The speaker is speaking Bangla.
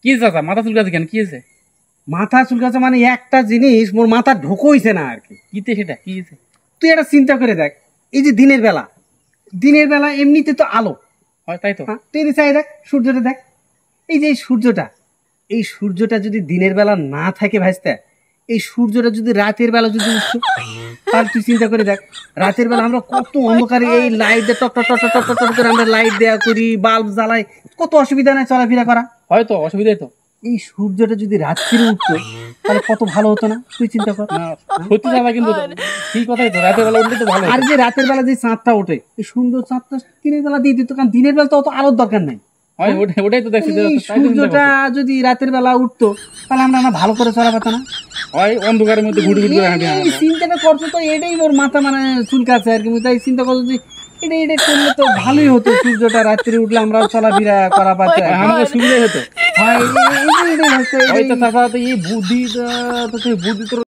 কি চাচা মাথা চুলকাছে কেন, কি হয়েছে? মাথা চুলকাছে মানে একটা জিনিস মোর মাথা ঢোকইছে না আর কি। কিতে সেটা কি হয়েছে? তুই একটা চিন্তা করে দেখ, এই যে দিনের বেলা এমনিতে তো আলো হয় তাই তো। হ্যাঁ, তুই এদিকে চাই দেখ, সূর্যটা দেখ, এই যে এই সূর্যটা যদি দিনের বেলা না থাকে ভাইস্তা, এই সূর্যটা যদি রাতের বেলা যদি উঠতো, তাহলে তুই চিন্তা করে দেখ, রাতের বেলা আমরা কত অন্ধকারে এই লাইট দিয়ে টক টক টক টক টক টক করে আমরা লাইট দেওয়া করি, বাল্ব জ্বালাই, কত অসুবিধা নাই চলাফেরা করা। হয়তো অসুবিধাই তো। এই সূর্যটা যদি রাত্রিরে উঠতো তাহলে কত ভালো হতো না, তুই চিন্তা কর। না সত্যি চাচা, কিন্তু ঠিক কথাই তো, রাতের বেলা উঠলে তো ভালো। আর যে রাতের বেলা যে চাঁদটা ওঠে, এই সুন্দর চাঁদটা দিনের বেলা দিয়ে দিত, কারণ দিনের বেলা তো অত আলোর দরকার নাই। হয় ওটাই তো দেখছি। এই সূর্যটা যদি রাতের বেলা উঠতো তাহলে আমরা না ভালো করে চলা পারতাম না। হয় অন্ধকারের মধ্যে ঘুরে ঘুরে হাঁটি। এই চিন্তাটা করছো তো, এটাই ওর মাথা মানে চুলকাছে আর কি। তাই চিন্তা করছো যে এটা করলে তো ভালোই হতো, সূর্যটা রাত্রে উঠলে আমরা চলাফেরা করা পারতাম, আমাদের সুবিধাই হতো। হয়। এই বুদ্ধি তো